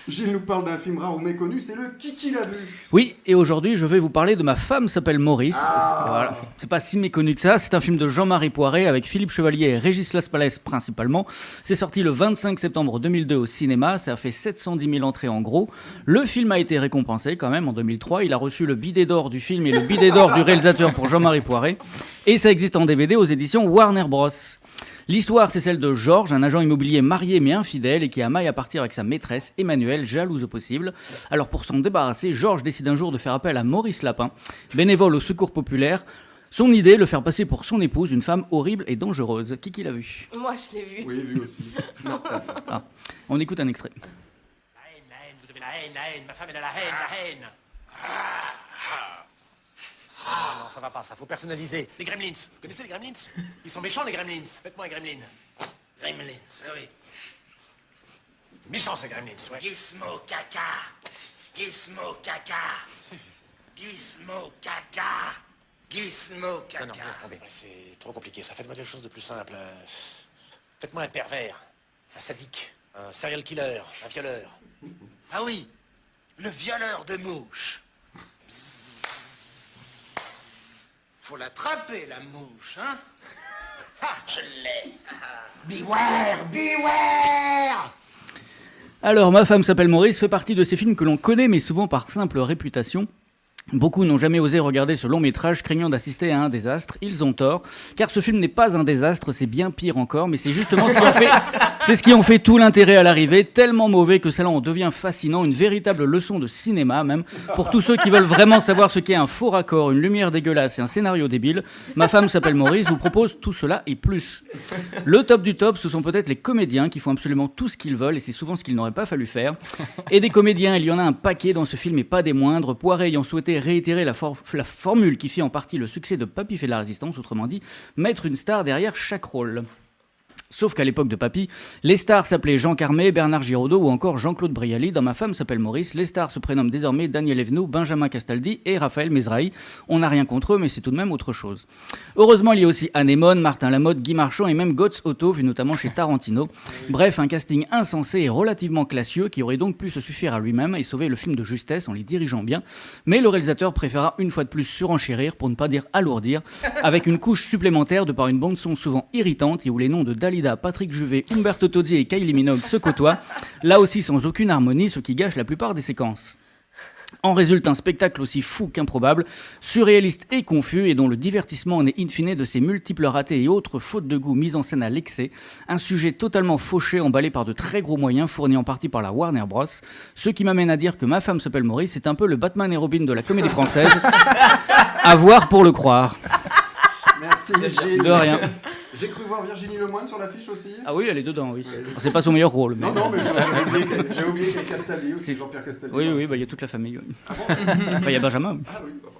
Gilles nous parle d'un film rare ou méconnu, c'est le Qui l'a vu. Oui, et aujourd'hui, je vais vous parler de Ma femme s'appelle Maurice. Voilà. C'est pas si méconnu que ça. C'est un film de Jean-Marie Poiret avec Philippe Chevalier et Régis Laspalès principalement. C'est sorti le 25 septembre 2002 au cinéma. Ça a fait 710 000 entrées en gros. Le film a été récompensé quand même en 2003. Il a reçu le bidet d'or du film et le bidet d'or du réalisateur pour Jean-Marie Poiret. Et ça existe en DVD aux éditions Warner Bros. L'histoire, c'est celle de Georges, un agent immobilier marié mais infidèle et qui a maille à partir avec sa maîtresse, Emmanuelle, jalouse au possible. Alors pour s'en débarrasser, Georges décide un jour de faire appel à Maurice Lapin, bénévole au secours populaire. Son idée, le faire passer pour son épouse, une femme horrible et dangereuse. Qui l'a vu ? Moi, je l'ai vu. Oui, vu aussi. Non. Ah, on écoute un extrait. La haine, vous avez la haine, ma femme elle a la haine. Ah non, ça va pas, ça, faut personnaliser. Les gremlins, vous connaissez les gremlins? Ils sont méchants les gremlins, faites-moi un gremlin. Gremlins, oui. Méchants ces gremlins, ouais. Gizmo caca. Gizmo caca. Gizmo caca. Gizmo caca. Non, laisse tomber, c'est trop compliqué, ça, faites-moi quelque chose de plus simple. Faites-moi un pervers, un sadique, un serial killer, un violeur. Ah oui, le violeur de mouches. Faut l'attraper, la mouche, hein? Ah, je l'ai. Beware, beware! Alors, Ma femme s'appelle Maurice fait partie de ces films que l'on connaît mais souvent par simple réputation. Beaucoup n'ont jamais osé regarder ce long métrage craignant d'assister à un désastre. Ils ont tort, car ce film n'est pas un désastre, c'est bien pire encore, mais c'est justement ce qui en fait tout l'intérêt à l'arrivée, tellement mauvais que cela en devient fascinant, une véritable leçon de cinéma même, pour tous ceux qui veulent vraiment savoir ce qu'est un faux raccord, une lumière dégueulasse et un scénario débile. Ma femme s'appelle Maurice vous propose tout cela et plus. Le top du top, ce sont peut-être les comédiens qui font absolument tout ce qu'ils veulent, et c'est souvent ce qu'il n'aurait pas fallu faire. Et des comédiens, il y en a un paquet dans ce film, et pas des moindres. Poiret ayant souhaité réitérer la formule qui fit en partie le succès de Papy fait de la résistance, autrement dit, mettre une star derrière chaque rôle. Sauf qu'à l'époque de Papy, les stars s'appelaient Jean Carmé, Bernard Giraudot ou encore Jean-Claude Brialy. Dans Ma femme s'appelle Maurice, les stars se prénomment désormais Daniel Evenou, Benjamin Castaldi et Raphaël Mesrahi. On n'a rien contre eux, mais c'est tout de même autre chose. Heureusement, il y a aussi Anémone, Martin Lamotte, Guy Marchand et même Götz Otto, vu notamment chez Tarantino. Bref, un casting insensé et relativement classieux qui aurait donc pu se suffire à lui-même et sauver le film de justesse en les dirigeant bien. Mais le réalisateur préféra une fois de plus surenchérir, pour ne pas dire alourdir, avec une couche supplémentaire de par une bande-son souvent irritante et où les noms de Dalida, Patrick Juvet, Umberto Tozzi et Kylie Minogue se côtoient, là aussi sans aucune harmonie, ce qui gâche la plupart des séquences. En résulte un spectacle aussi fou qu'improbable, surréaliste et confus, et dont le divertissement en est in fine de ses multiples ratés et autres fautes de goût mises en scène à l'excès, un sujet totalement fauché emballé par de très gros moyens fournis en partie par la Warner Bros. Ce qui m'amène à dire que Ma femme s'appelle Maurice, c'est un peu le Batman et Robin de la comédie française, à voir pour le croire. Merci Gilles. De rien. J'ai cru voir Virginie Lemoine sur l'affiche aussi. Ah oui, elle est dedans, oui. Oui. C'est pas son meilleur rôle. Mais... Non, mais j'ai oublié qu'il y a Castaldi aussi, Jean-Pierre Castaldi. Oui, il y a toute la famille. Oui. Il y a Benjamin. Ah oui, bah,